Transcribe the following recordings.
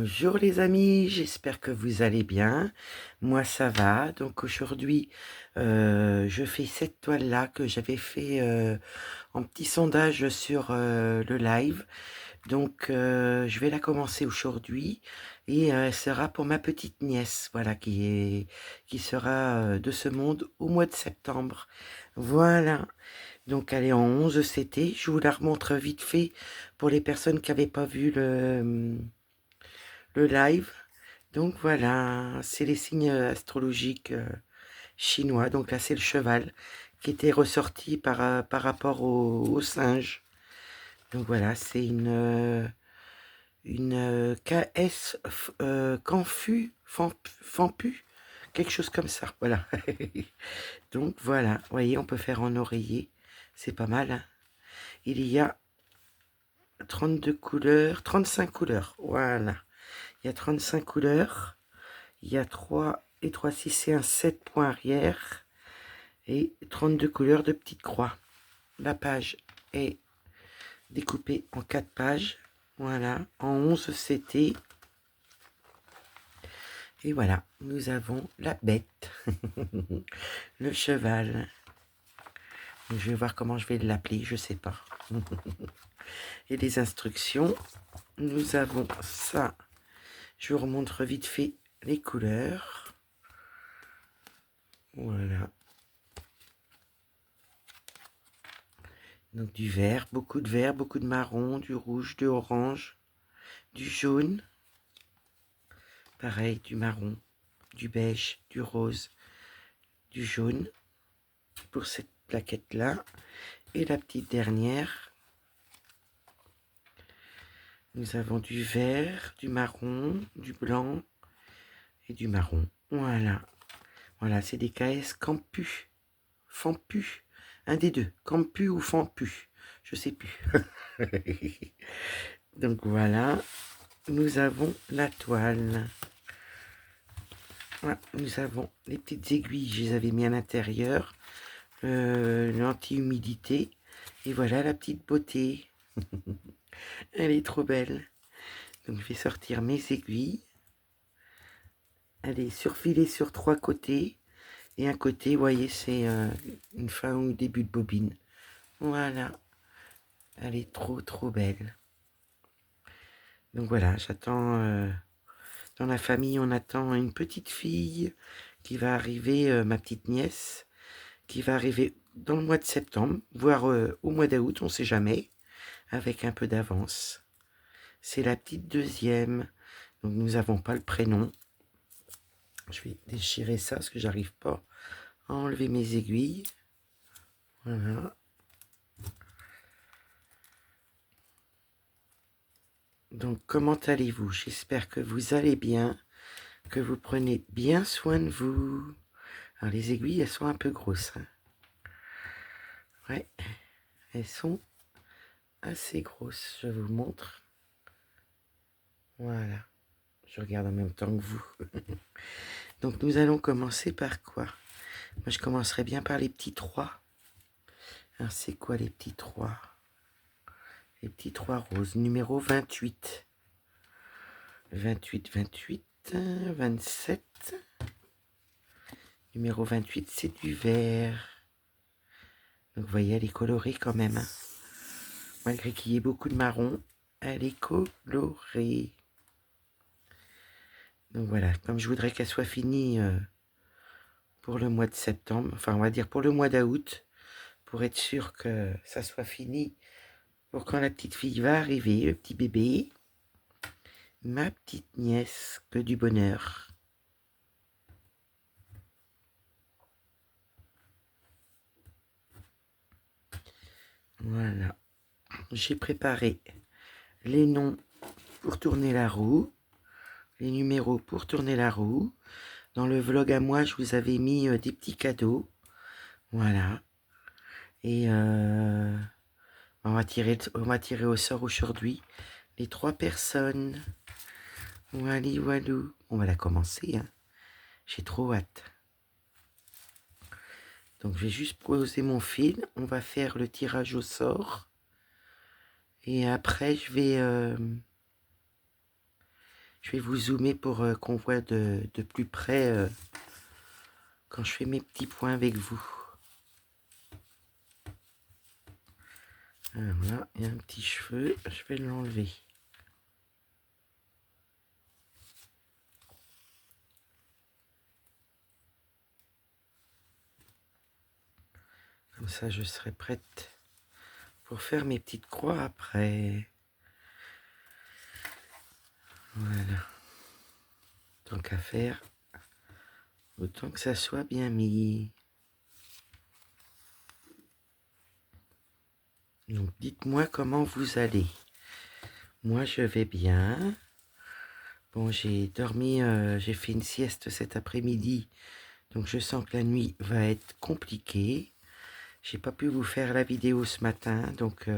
Bonjour les amis, j'espère que vous allez bien. Moi ça va. Donc aujourd'hui, je fais cette toile-là que j'avais fait en petit sondage sur le live. Donc je vais la commencer aujourd'hui et elle sera pour ma petite nièce, voilà, qui sera de ce monde au mois de septembre. Voilà. Donc elle est en 11 CT. Je vous la remontre vite fait pour les personnes qui n'avaient pas vu le live. Donc voilà, c'est les signes astrologiques chinois. Donc là, c'est le cheval qui était ressorti par rapport au singe. Donc voilà, c'est une KS Fampu, quelque chose comme ça. Voilà. Donc voilà, vous voyez, on peut faire en oreiller. C'est pas mal, hein. Il y a 32 couleurs, 35 couleurs. Voilà. Il y a 35 couleurs. Il y a 3 et 3, 6 et un 7 points arrière. Et 32 couleurs de petites croix. La page est découpée en 4 pages. Voilà. En 11 CT. Et voilà. Nous avons la bête. Le cheval. Je vais voir comment je vais l'appeler. Je sais pas. Et les instructions. Nous avons ça. Je vous remontre vite fait les couleurs. Voilà. Donc du vert, beaucoup de marron, du rouge, du orange, du jaune. Pareil, du marron, du beige, du rose, du jaune pour cette plaquette-là. Et la petite dernière, nous avons du vert, du marron, du blanc et du marron. Voilà. Voilà, c'est des KS Campus. Fampu. Un des deux. Campu ou Fampu. Je sais plus. Donc voilà. Nous avons la toile. Voilà, nous avons les petites aiguilles, je les avais mis à l'intérieur. L'anti-humidité. Et voilà la petite beauté. Elle est trop belle. Donc je vais sortir mes aiguilles. Elle est surfilée sur 3 côtés. Et un côté, vous voyez, c'est une fin ou début de bobine. Voilà. Elle est trop belle. Donc voilà, j'attends... dans la famille, on attend une petite fille qui va arriver, ma petite nièce, qui va arriver dans le mois de septembre, voire au mois d'août, on ne sait jamais, avec un peu d'avance. C'est la petite deuxième, donc nous n'avons pas le prénom. Je vais déchirer ça parce que j'arrive pas à enlever mes aiguilles. Voilà. Donc comment allez-vous? J'espère que vous allez bien, que vous prenez bien soin de vous. Alors les aiguilles, elles sont un peu grosses, hein. Ouais, elles sont assez grosses, je vous montre. Voilà, je regarde en même temps que vous. Donc nous allons commencer par quoi? Moi je commencerai bien par les petits 3. Alors c'est quoi les petits 3? Les petits 3 roses, numéro 28. 28, 28, 27. Numéro 28, c'est du vert. Donc vous voyez, elle est colorée quand même, hein. Malgré qu'il y ait beaucoup de marron, elle est colorée. Donc voilà, comme je voudrais qu'elle soit finie pour le mois de septembre, enfin on va dire pour le mois d'août, pour être sûr que ça soit fini pour quand la petite fille va arriver, le petit bébé, ma petite nièce, que du bonheur. Voilà, j'ai préparé les noms pour tourner la roue, les numéros pour tourner la roue. Dans le vlog à moi, je vous avais mis des petits cadeaux. Voilà. Et on va tirer au sort aujourd'hui les 3 personnes. Wally walou. On va la commencer, hein. J'ai trop hâte. Donc je vais juste poser mon fil. On va faire le tirage au sort. Et après je Je vais vous zoomer pour qu'on voit de plus près quand je fais mes petits points avec vous. Alors là, il y a un petit cheveu, je vais l'enlever. Comme ça, je serai prête pour faire mes petites croix après. Voilà. Tant qu'à faire, autant que ça soit bien mis. Donc, dites-moi comment vous allez. Moi, je vais bien. Bon, j'ai dormi, j'ai fait une sieste cet après-midi. Donc, je sens que la nuit va être compliquée. J'ai pas pu vous faire la vidéo ce matin. Donc,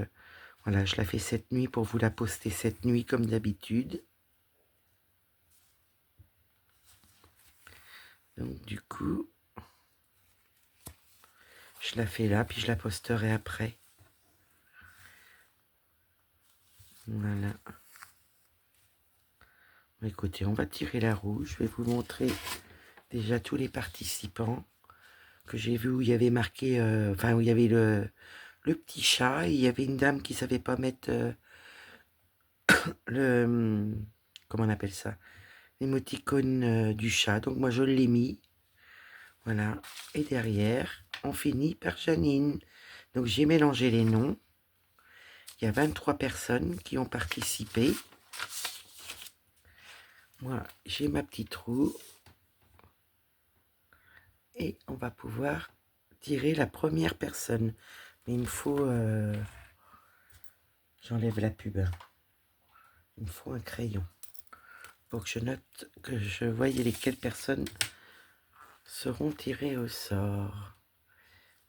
voilà, je la fais cette nuit pour vous la poster cette nuit comme d'habitude. Donc, du coup, je la fais là, puis je la posterai après. Voilà. Écoutez, on va tirer la roue. Je vais vous montrer déjà tous les participants que j'ai vu où il y avait marqué, enfin où il y avait le petit chat. Et il y avait une dame qui savait pas mettre le, comment on appelle ça, l'émoticône du chat. Donc moi je l'ai mis. Voilà. Et derrière, on finit par Janine. Donc j'ai mélangé les noms. Il y a 23 personnes qui ont participé. Moi, j'ai ma petite roue. Et on va pouvoir tirer la première personne. Mais il me faut... j'enlève la pub. Il me faut un crayon. Pour que je note, que je voyais lesquelles personnes seront tirées au sort.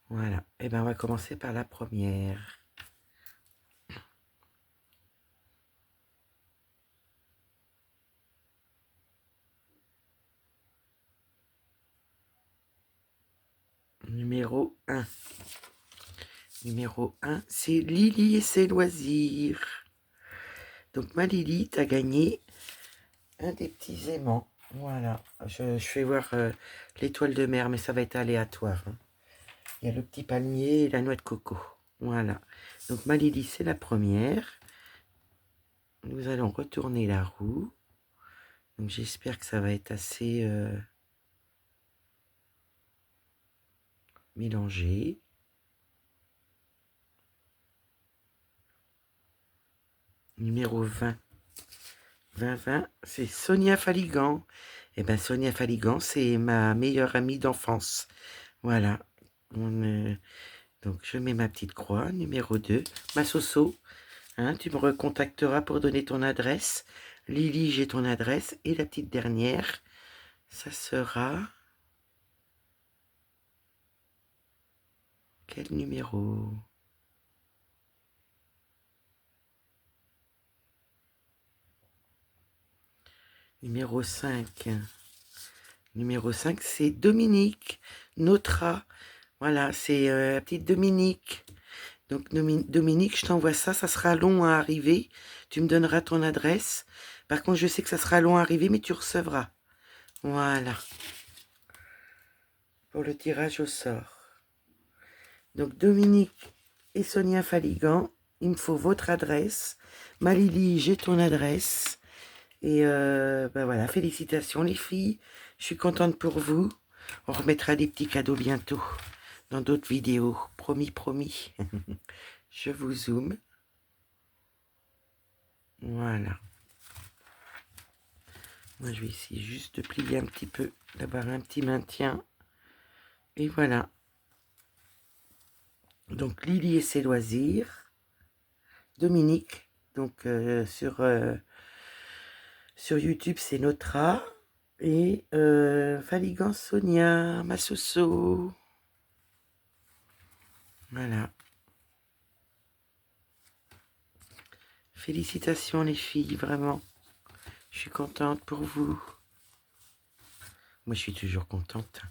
Voilà. Et bien on va commencer par la première. Numéro 1. Numéro 1, c'est Lily et ses loisirs. Donc ma Lily, t'as gagné un des petits aimants. Voilà. Je fais voir l'étoile de mer, mais ça va être aléatoire. Hein. Il y a le petit palmier et la noix de coco. Voilà. Donc ma Lily, c'est la première. Nous allons retourner la roue. Donc j'espère que ça va être assez mélangé. Numéro 20. 20, c'est Sonia Faligan. Et bien Sonia Faligan, c'est ma meilleure amie d'enfance. Voilà. Donc je mets ma petite croix. Numéro 2, ma Soso. Hein, tu me recontacteras pour donner ton adresse. Lily, j'ai ton adresse. Et la petite dernière, ça sera... Quel numéro? Numéro 5. Numéro 5, c'est Dominique Notre. Voilà, c'est la petite Dominique. Donc Dominique, je t'envoie ça, ça sera long à arriver. Tu me donneras ton adresse. Par contre, je sais que ça sera long à arriver, mais tu recevras. Voilà. Pour le tirage au sort. Donc Dominique et Sonia Faligan, il me faut votre adresse. Malili, j'ai ton adresse. Et ben voilà, félicitations les filles. Je suis contente pour vous. On remettra des petits cadeaux bientôt dans d'autres vidéos. Promis, promis. Je vous zoome. Voilà. Moi, je vais essayer juste de plier un petit peu, d'avoir un petit maintien. Et voilà. Donc, Lily et ses loisirs. Dominique. Donc, sur YouTube, c'est Notre. Et Faligan Sonia, ma Soso. Voilà. Félicitations les filles, vraiment. Je suis contente pour vous. Moi, je suis toujours contente.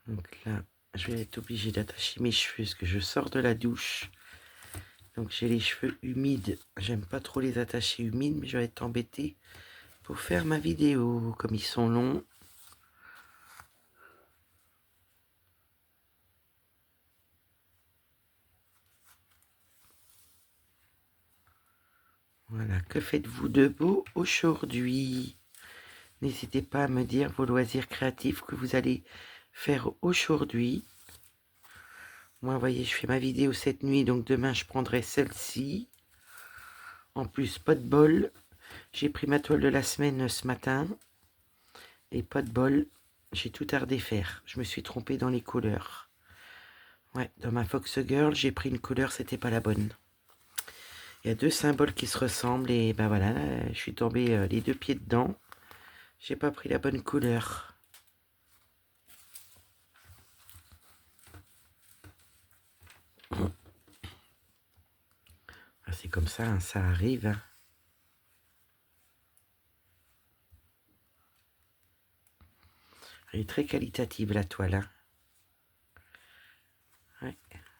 Donc là, je vais être obligée d'attacher mes cheveux parce que je sors de la douche. Donc j'ai les cheveux humides. J'aime pas trop les attacher humides, mais je vais être embêtée pour faire ma vidéo. Comme ils sont longs. Voilà, que faites-vous de beau aujourd'hui? N'hésitez pas à me dire vos loisirs créatifs que vous allez faire aujourd'hui. Moi, vous voyez, je fais ma vidéo cette nuit, donc demain, je prendrai celle-ci. En plus, pas de bol. J'ai pris ma toile de la semaine ce matin. Et pas de bol, j'ai tout à redéfaire. Je me suis trompée dans les couleurs. Ouais, dans ma Fox Girl, j'ai pris une couleur, c'était pas la bonne. Il y a deux symboles qui se ressemblent et ben voilà, là, je suis tombée les deux pieds dedans. J'ai pas pris la bonne couleur. Ah, c'est comme ça, hein, ça arrive. Hein. Elle est très qualitative la toile. Hein. Ouais.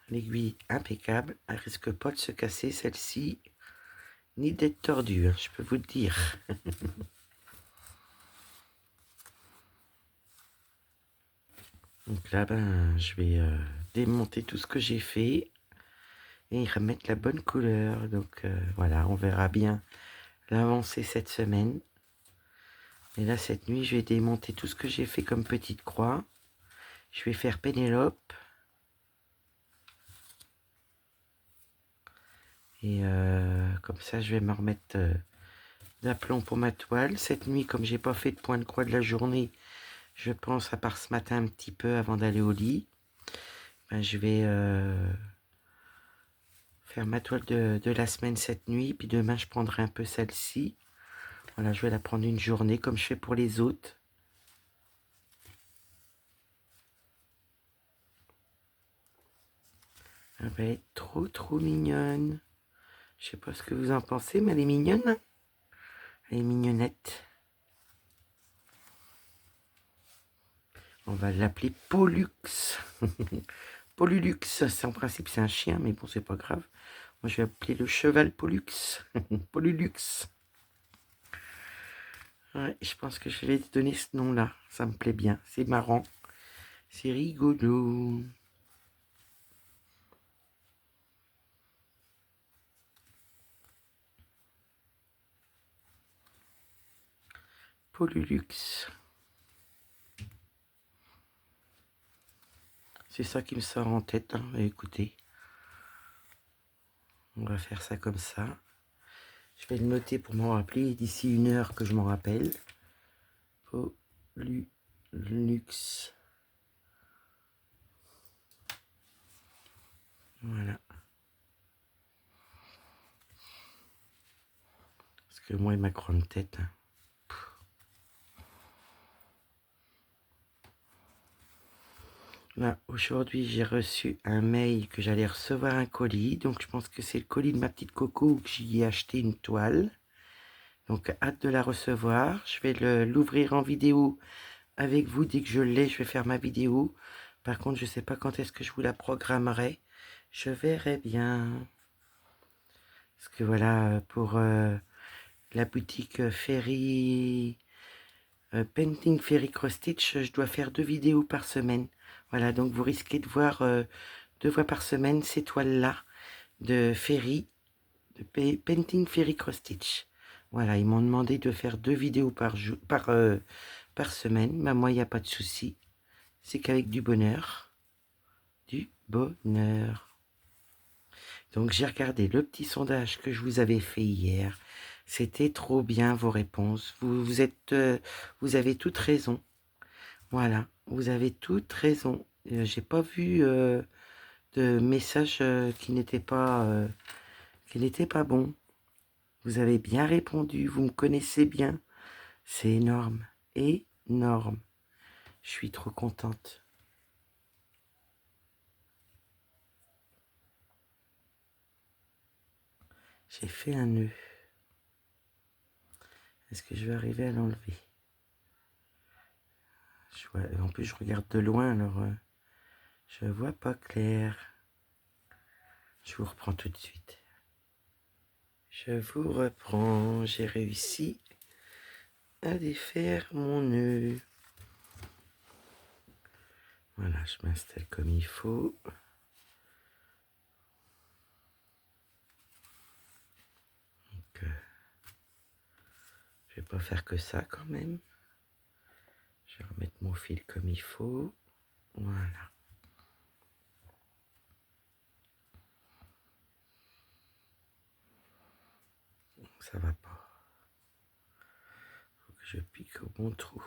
L'aiguille impeccable. Elle risque pas de se casser celle-ci, ni d'être tordue, hein, je peux vous le dire. Donc là, ben, je vais démonter tout ce que j'ai fait et remettre la bonne couleur. Donc voilà, on verra bien l'avancée cette semaine. Et là, cette nuit, je vais démonter tout ce que j'ai fait comme petite croix. Je vais faire Pénélope. Et comme ça, je vais me remettre d'aplomb pour ma toile. Cette nuit, comme j'ai pas fait de point de croix de la journée, je pense, à part ce matin un petit peu avant d'aller au lit, ben, je vais faire ma toile de la semaine cette nuit. Puis demain, je prendrai un peu celle-ci. Voilà, je vais la prendre une journée comme je fais pour les autres. Elle va être trop mignonne. Je sais pas ce que vous en pensez, mais elle est mignonne. Elle est mignonnette. On va l'appeler Pollux. Pollux, en principe c'est un chien, mais bon c'est pas grave. Moi je vais appeler le cheval Pollux. Pollux. Ouais, je pense que je vais te donner ce nom-là. Ça me plaît bien. C'est marrant. C'est rigolo. Pollux. C'est ça qui me sort en tête. Hein. Écoutez. On va faire ça comme ça. Je vais le noter pour m'en rappeler d'ici 1 heure que je m'en rappelle. Pollux. Voilà. Parce que moi et ma grande tête. Hein. Là, aujourd'hui, j'ai reçu un mail que j'allais recevoir un colis. Donc, je pense que c'est le colis de ma petite Coco où j'y ai acheté une toile. Donc, hâte de la recevoir. Je vais l'ouvrir en vidéo avec vous. Dès que je l'ai, je vais faire ma vidéo. Par contre, je ne sais pas quand est-ce que je vous la programmerai. Je verrai bien. Parce que voilà, pour la boutique Ferry... Painting Ferry Cross Stitch, je dois faire 2 vidéos par semaine. Voilà, donc vous risquez de voir 2 fois par semaine ces toiles-là de Ferry, de Painting Ferry Cross Stitch. Voilà, ils m'ont demandé de faire 2 vidéos par semaine. Bah, moi, il n'y a pas de souci. C'est qu'avec du bonheur. Du bonheur. Donc, j'ai regardé le petit sondage que je vous avais fait hier. C'était trop bien vos réponses. Vous avez toutes raison. Voilà, vous avez toute raison. J'ai pas vu de message qui n'était pas bon. Vous avez bien répondu, vous me connaissez bien. C'est énorme, énorme. Je suis trop contente. J'ai fait un nœud. Est-ce que je vais arriver à l'enlever? En plus, je regarde de loin, alors Je vois pas clair. Je vous reprends tout de suite. Je vous reprends. J'ai réussi à défaire mon nœud. Voilà, je m'installe comme il faut. Donc, je vais pas faire que ça quand même. Je vais remettre mon fil comme il faut. Voilà. Ça va pas. Faut que je pique au bon trou.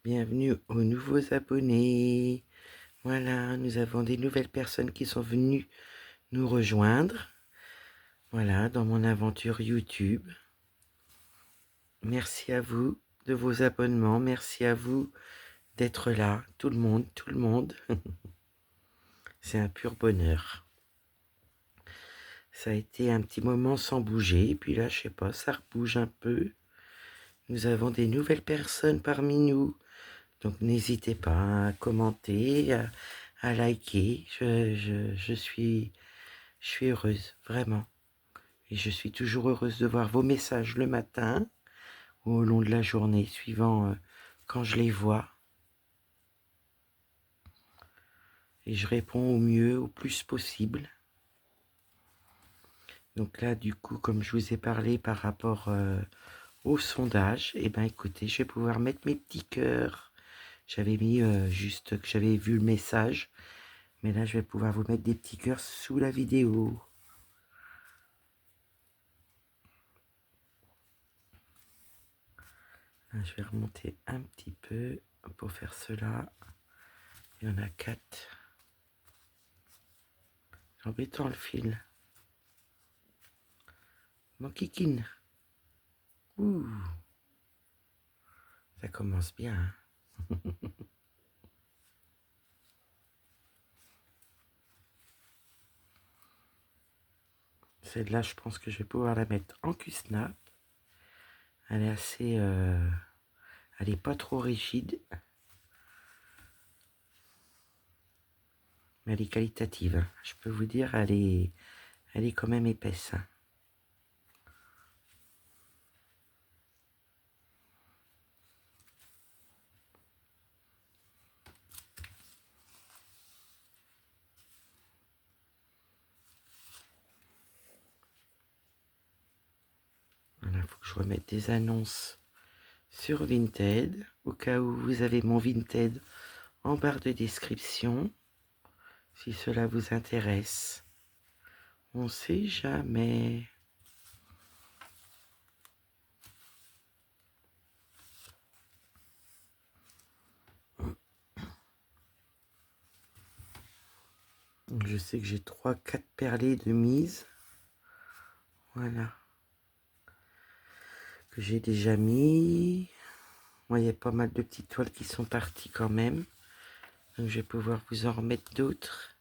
Bienvenue aux nouveaux abonnés. Voilà, nous avons des nouvelles personnes qui sont venues nous rejoindre. Voilà, dans mon aventure YouTube. Merci à vous de vos abonnements. Merci à vous d'être là. Tout le monde, tout le monde. C'est un pur bonheur. Ça a été un petit moment sans bouger. Et puis là, je sais pas, ça rebouge un peu. Nous avons des nouvelles personnes parmi nous. Donc n'hésitez pas à commenter, à liker. Je suis heureuse, vraiment. Et je suis toujours heureuse de voir vos messages le matin ou au long de la journée, suivant quand je les vois. Et je réponds au mieux, au plus possible. Donc là, du coup, comme je vous ai parlé par rapport au sondage, eh ben écoutez, je vais pouvoir mettre mes petits cœurs. J'avais mis juste que j'avais vu le message, mais là, je vais pouvoir vous mettre des petits cœurs sous la vidéo. Là, je vais remonter un petit peu pour faire cela. Il y en a 4. C'est embêtant le fil. Mon kikine. Ouh. Ça commence bien. Hein. Celle-là, je pense que je vais pouvoir la mettre en Q-snap. Elle est assez... elle est pas trop rigide. Mais elle est qualitative. Hein. Je peux vous dire, elle est quand même épaisse. Hein. Voilà, il faut que je remette des annonces sur Vinted. Au cas où vous avez mon Vinted en barre de description. Si cela vous intéresse. On sait jamais. Je sais que j'ai 3-4 perlés de mise. Voilà. Que j'ai déjà mis. Moi, il y a pas mal de petites toiles qui sont parties quand même. Donc, je vais pouvoir vous en remettre d'autres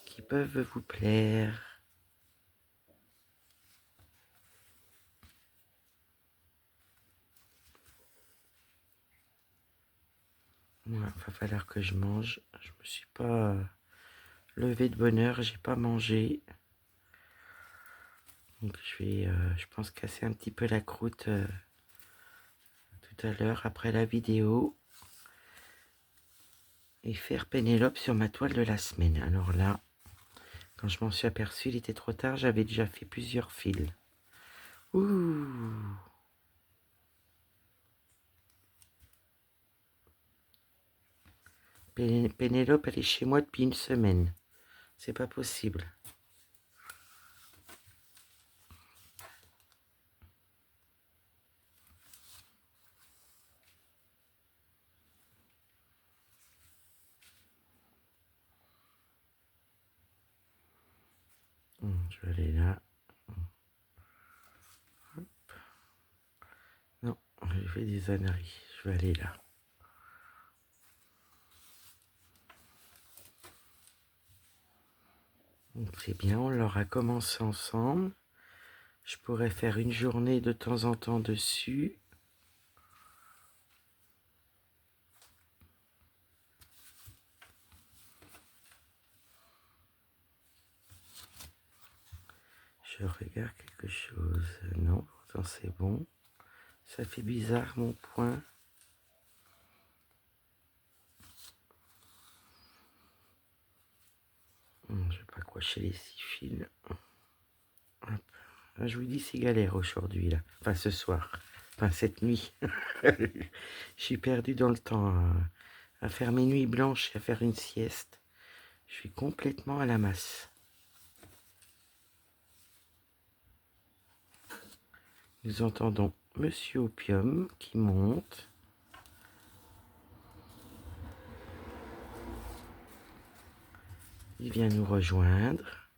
qui peuvent vous plaire. Il va falloir que je mange. Je me suis pas levé de bonne heure, j'ai pas mangé. Donc je vais, je pense, casser un petit peu la croûte tout à l'heure après la vidéo. Et faire Pénélope sur ma toile de la semaine. Alors là, quand je m'en suis aperçu, il était trop tard, j'avais déjà fait plusieurs fils. Ouh! Pénélope, elle est chez moi depuis une semaine. C'est pas possible. Je vais aller là. Hop. Non, j'ai fait des âneries. Je vais aller là. Donc c'est bien, on l'aura commencé ensemble. Je pourrais faire une journée de temps en temps dessus. Je regarde quelque chose. Non, pourtant c'est bon. Ça fait bizarre mon poing. Je vais pas coincer les 6 fils. Hop. Je vous dis c'est galère aujourd'hui là. Enfin ce soir. Enfin cette nuit. Je suis perdu dans le temps à faire mes nuits blanches et à faire une sieste. Je suis complètement à la masse. Nous entendons Monsieur Opium qui monte. Il vient nous rejoindre.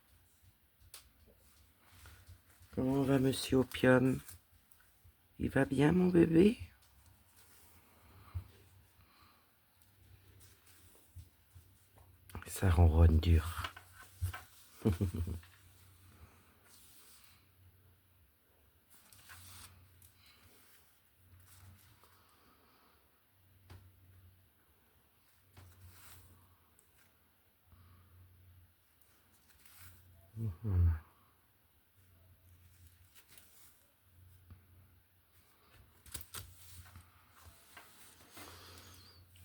Comment va Monsieur Opium? Il va bien mon bébé? Ça ronronne dur.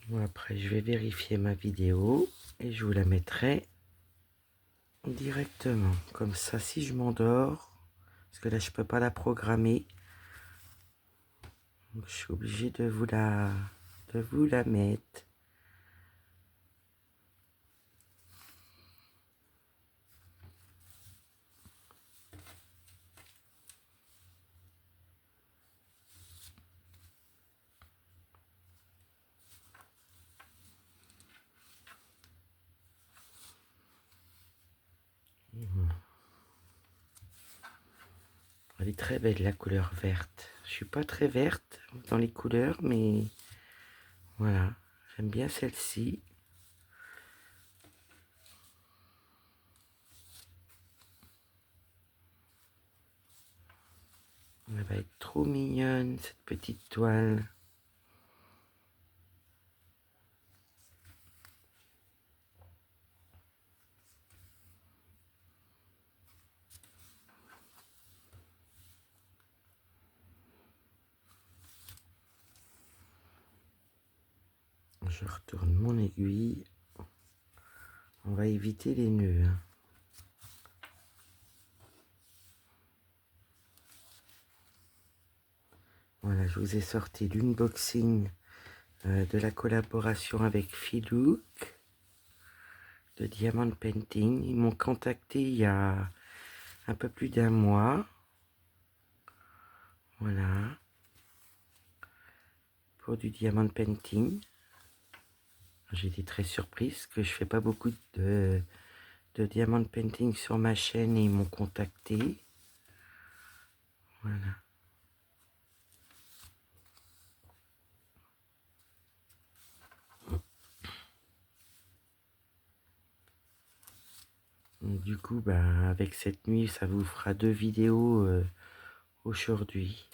Bon, après, je vais vérifier ma vidéo et je vous la mettrai directement. Comme ça, si je m'endors, parce que là, je peux pas la programmer, donc, je suis obligé de vous la mettre. Elle est très belle la couleur verte. Je suis pas très verte dans les couleurs, mais voilà, j'aime bien celle-ci. Elle va être trop mignonne cette petite toile. Je retourne mon aiguille. On va éviter les nœuds. Voilà, je vous ai sorti l'unboxing de la collaboration avec Filook de Diamond Painting. Ils m'ont contacté il y a un peu plus d'un mois. Voilà. Pour du Diamond Painting. J'ai été très surprise que je fais pas beaucoup de Diamond Painting sur ma chaîne et ils m'ont contacté. Voilà. Donc, du coup, bah, avec cette nuit, ça vous fera 2 vidéos aujourd'hui.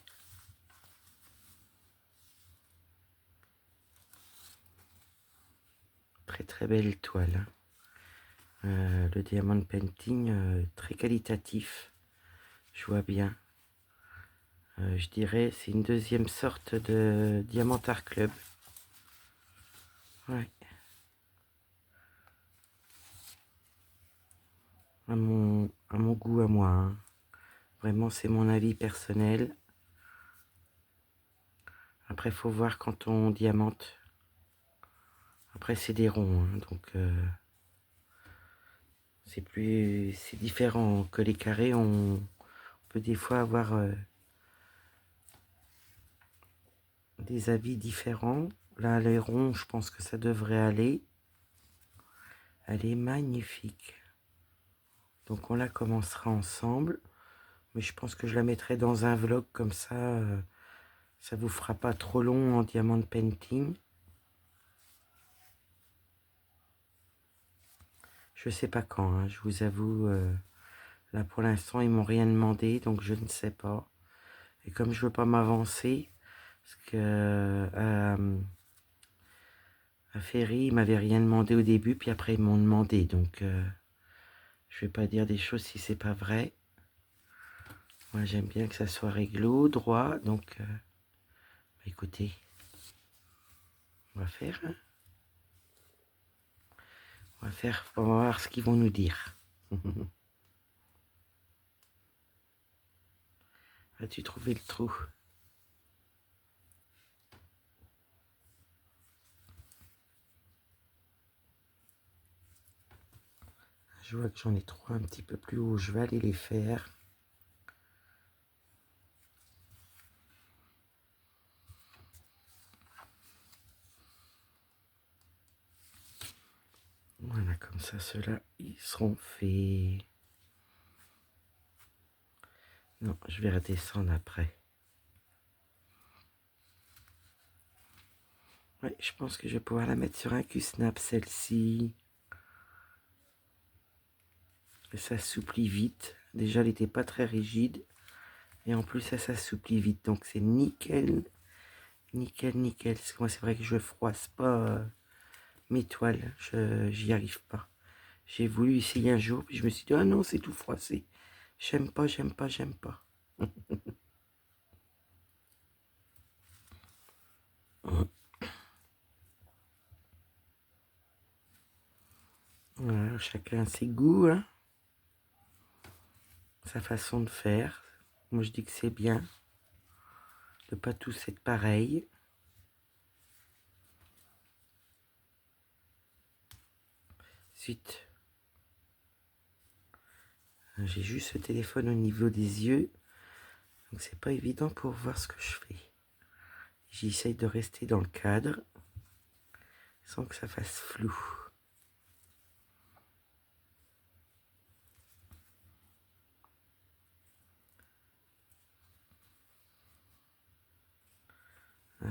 Très très belle toile. Le Diamond Painting, très qualitatif. Je vois bien. Je dirais c'est une deuxième sorte de Diamant Art Club. Ouais. À mon goût à moi. Hein. Vraiment, c'est mon avis personnel. Après, faut voir quand on diamante. Après, c'est des ronds, hein, donc c'est différent que les carrés. On peut des fois avoir des avis différents. Là, les ronds, je pense que ça devrait aller. Elle est magnifique. Donc, on la commencera ensemble. Mais je pense que je la mettrai dans un vlog comme ça. Ça vous fera pas trop long en diamant painting. Je sais pas quand, hein, je vous avoue. Là, pour l'instant, ils m'ont rien demandé, donc je ne sais pas. Et comme je veux pas m'avancer, parce que à Ferry, ils m'avaient rien demandé au début, puis après ils m'ont demandé, donc je vais pas dire des choses si c'est pas vrai. Moi, j'aime bien que ça soit réglo, droit, donc écoutez, on va faire, hein. On va voir ce qu'ils vont nous dire. As-tu trouvé le trou? Je vois que j'en ai trois un petit peu plus haut, je vais aller les faire. Voilà, comme ça, ceux-là, ils seront faits. Non, je vais redescendre après. Ouais, je pense que je vais pouvoir la mettre sur un Q-snap, celle-ci. Ça s'assouplit vite. Déjà, elle n'était pas très rigide. Et en plus, ça s'assouplit vite. Donc, c'est nickel. Nickel, nickel. Parce que moi, c'est vrai que je froisse pas mes toiles. J'y arrive pas. J'ai voulu essayer un jour, puis je me suis dit, ah non, c'est tout froissé. J'aime pas, j'aime pas, j'aime pas. Voilà, chacun ses goûts, hein, sa façon de faire. Moi, je dis que c'est bien de pas tous être pareil. Ensuite, j'ai juste le téléphone au niveau des yeux, donc c'est pas évident pour voir ce que je fais. J'essaye de rester dans le cadre sans que ça fasse flou.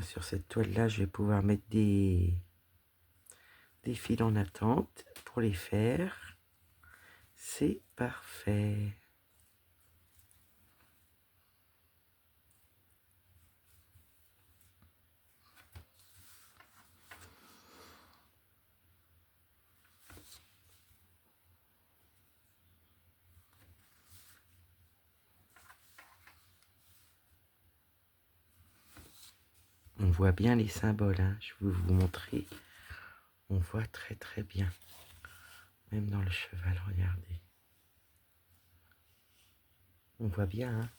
Sur cette toile-là, je vais pouvoir mettre des fils en attente pour les faire. C'est parfait. On voit bien les symboles, hein. Je vais vous montrer. On voit très très bien. Même dans le cheval, regardez. On voit bien, hein.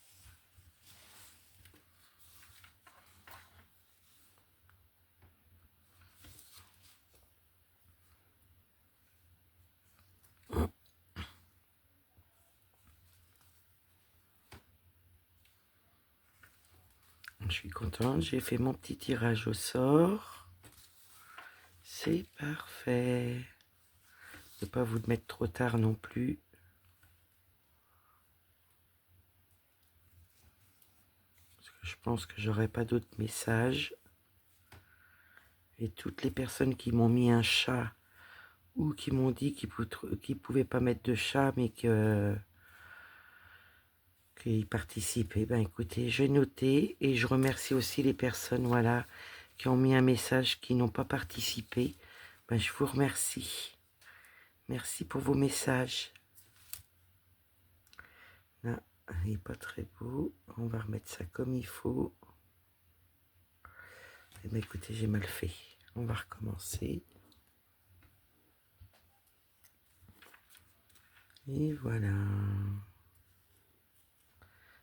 Je suis contente, j'ai fait mon petit tirage au sort. C'est parfait. Ne pas vous mettre trop tard non plus. Parce que je pense que j'aurai pas d'autres messages. Et toutes les personnes qui m'ont mis un chat ou qui m'ont dit qu'ils pouvaient pas mettre de chat mais qu'ils participaient, ben écoutez, j'ai noté et je remercie aussi les personnes, voilà, qui ont mis un message qui n'ont pas participé. Ben je vous remercie. Merci pour vos messages. Là, il n'est pas très beau. On va remettre ça comme il faut. Eh bien, écoutez, j'ai mal fait. On va recommencer. Et voilà.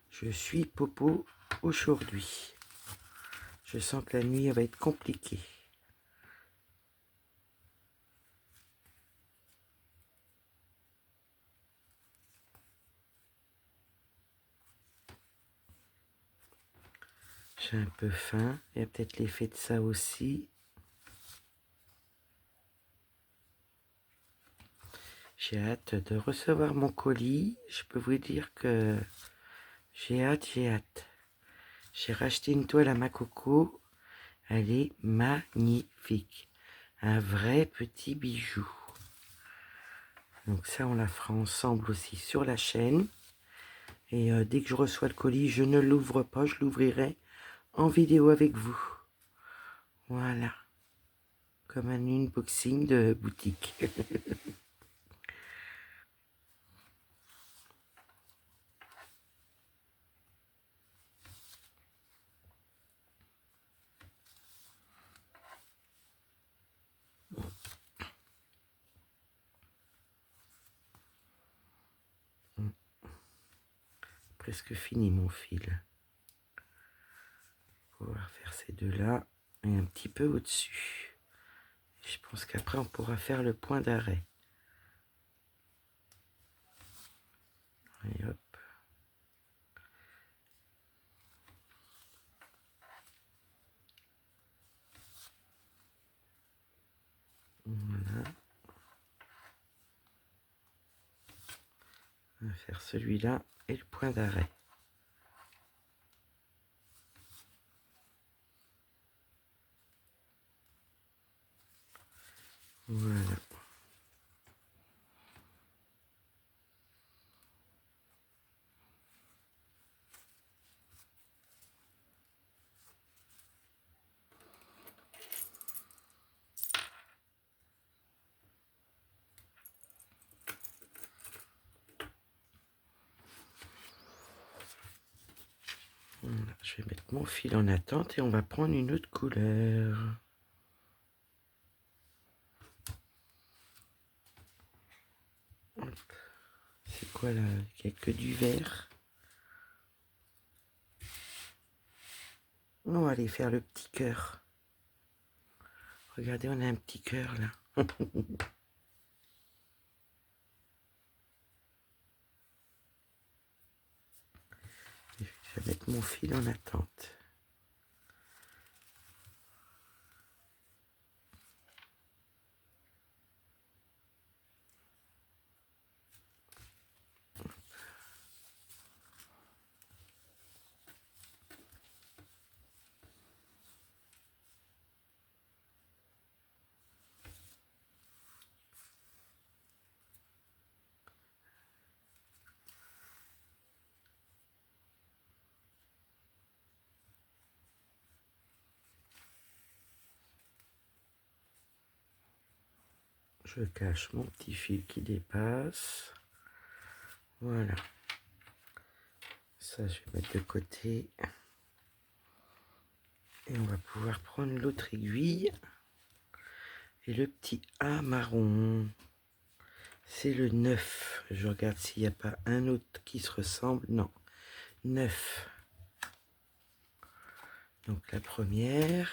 Je suis popo aujourd'hui. Je sens que la nuit, elle va être compliquée. J'ai un peu faim. Il y a peut-être l'effet de ça aussi. J'ai hâte de recevoir mon colis. Je peux vous dire que j'ai hâte, j'ai hâte. J'ai racheté une toile à ma coco. Elle est magnifique. Un vrai petit bijou. Donc ça, on la fera ensemble aussi sur la chaîne. Et dès que je reçois le colis, je ne l'ouvre pas, je l'ouvrirai en vidéo avec vous. Voilà. Comme un unboxing de boutique. Presque fini mon fil. On va faire ces deux-là et un petit peu au-dessus. Je pense qu'après, on pourra faire le point d'arrêt. Et hop. Voilà. On va faire celui-là et le point d'arrêt. Voilà. Voilà. Je vais mettre mon fil en attente et on va prendre une autre couleur. C'est quoi là? Il n'y a que du vert. On va aller faire le petit cœur. Regardez, on a un petit cœur là. Je vais mettre mon fil en attente. Je cache mon petit fil qui dépasse. Voilà. Ça, je vais mettre de côté. Et on va pouvoir prendre l'autre aiguille. Et le petit A marron. C'est le 9. Je regarde s'il n'y a pas un autre qui se ressemble. Non. 9. Donc la première.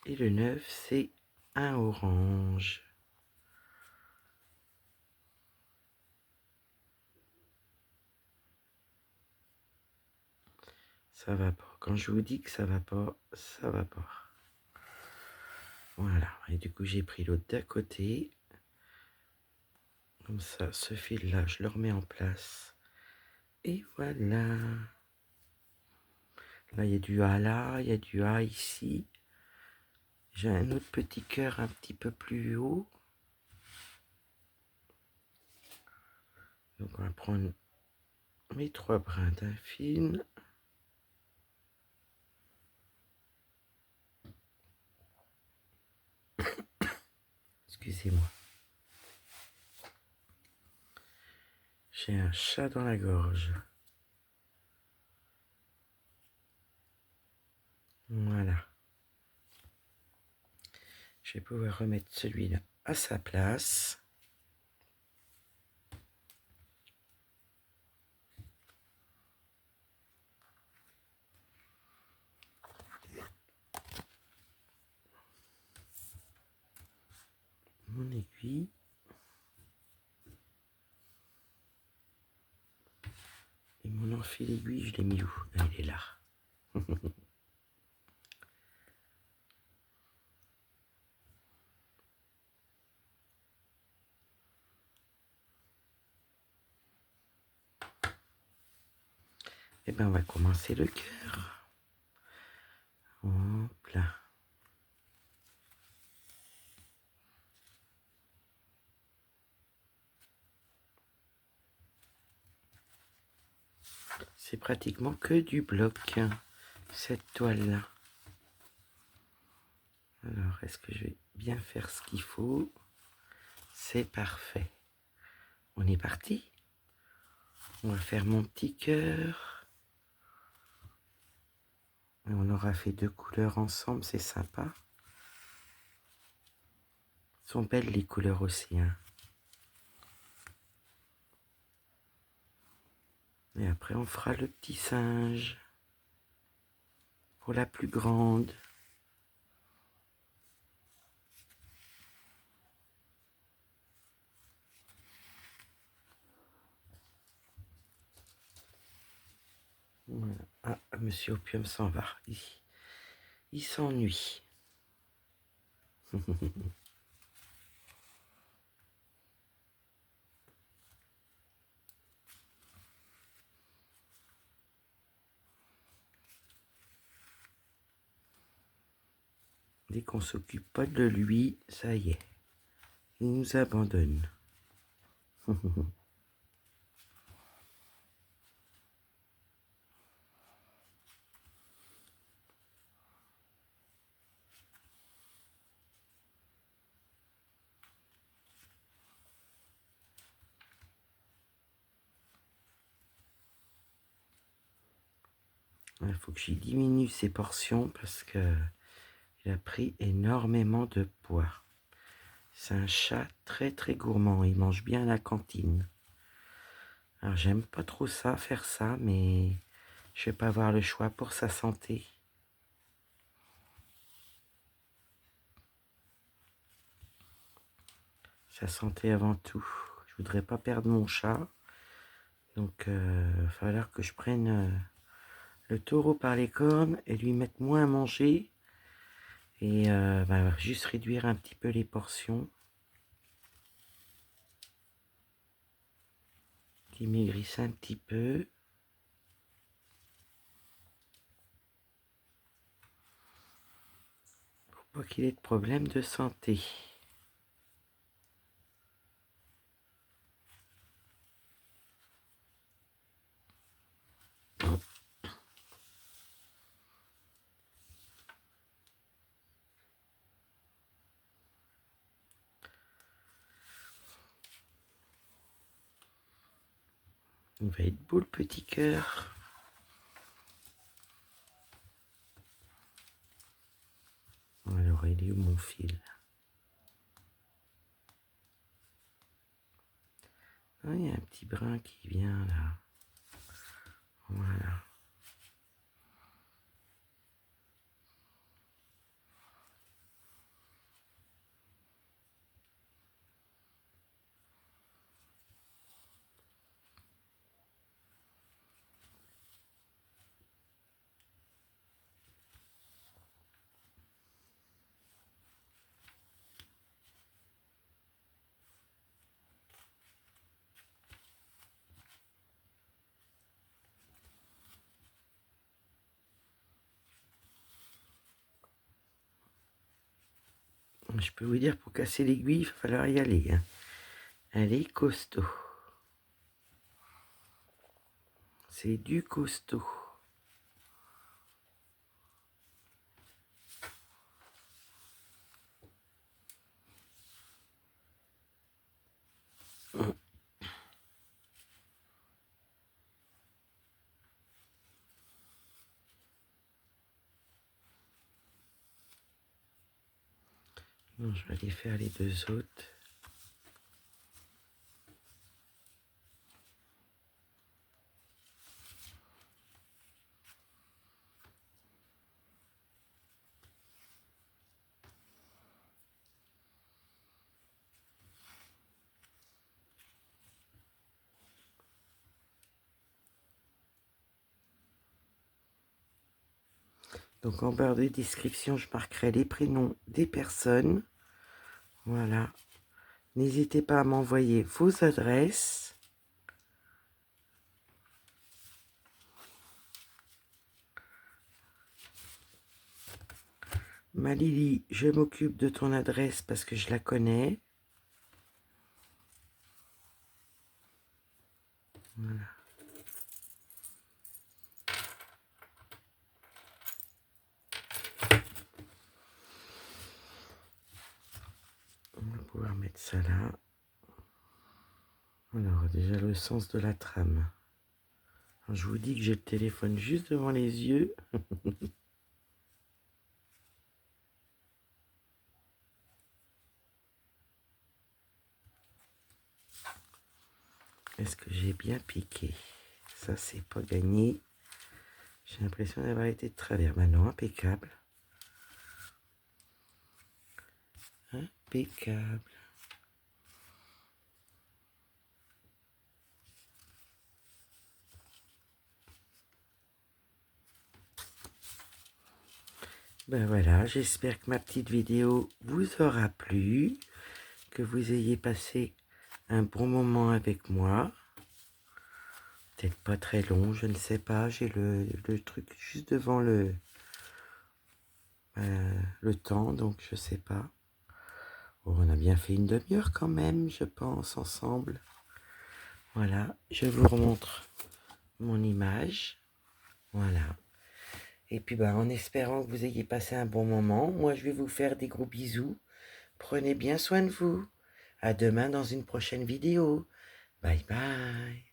Et le 9, c'est un orange. Ça va pas. Quand je vous dis que ça va pas, ça va pas. Voilà. Et du coup, j'ai pris l'autre d'à côté. Comme ça, ce fil-là, je le remets en place. Et voilà. Là, il y a du A là, il y a du A ici. J'ai un autre petit cœur un petit peu plus haut. Donc, on va prendre mes 3 brins d'un fil. Excusez-moi. J'ai un chat dans la gorge. Voilà. Je vais pouvoir remettre celui-là à sa place. Mon aiguille. Et mon enfil aiguille, je l'ai mis où? Ah, il est là. Et bien, on va commencer le cœur. Hop là. C'est pratiquement que du bloc, cette toile-là. Alors, est-ce que je vais bien faire ce qu'il faut? C'est parfait. On est parti. On va faire mon petit cœur. Et on aura fait 2 couleurs ensemble, c'est sympa. Sont belles les couleurs aussi, hein. Et après, on fera le petit singe pour la plus grande. Voilà. Ah, Monsieur Opium s'en va. Il s'ennuie. Dès qu'on s'occupe pas de lui, ça y est, il nous abandonne. Il faut que j'y diminue ses portions parce que il a pris énormément de poids. C'est un chat très très gourmand, il mange bien à la cantine. Alors j'aime pas trop ça, faire ça, mais je vais pas avoir le choix pour sa santé. Sa santé avant tout. Je voudrais pas perdre mon chat. Donc il va falloir que je prenne le taureau par les cornes et lui mettre moins à manger. Et juste réduire un petit peu les portions. Qu'il maigrisse un petit peu. Pour pas qu'il ait de problème de santé. Il va être beau le petit cœur. Alors il est où mon fil? Ah, il y a un petit brin qui vient là. Voilà. Je peux vous dire, pour casser l'aiguille, il va falloir y aller, hein. Elle est costaud. C'est du costaud. Non, je vais aller faire les 2 autres. Donc en barre de description, je marquerai les prénoms des personnes. Voilà. N'hésitez pas à m'envoyer vos adresses. Ma Lily, je m'occupe de ton adresse parce que je la connais. Voilà. pouvoir mettre ça là. Alors, déjà le sens de la trame. Alors, je vous dis que j'ai le téléphone juste devant les yeux. Est-ce que j'ai bien piqué? Ça, c'est pas gagné. J'ai l'impression d'avoir été de travers. Maintenant, impeccable. Impeccable. Ben voilà, j'espère que ma petite vidéo vous aura plu, que vous ayez passé un bon moment avec moi. Peut-être pas très long, je ne sais pas, j'ai le truc juste devant le temps, donc je sais pas. Oh, on a bien fait une demi-heure quand même, je pense, ensemble. Voilà, je vous remontre mon image. Voilà. Et puis en espérant que vous ayez passé un bon moment, moi je vais vous faire des gros bisous. Prenez bien soin de vous. À demain dans une prochaine vidéo. Bye bye.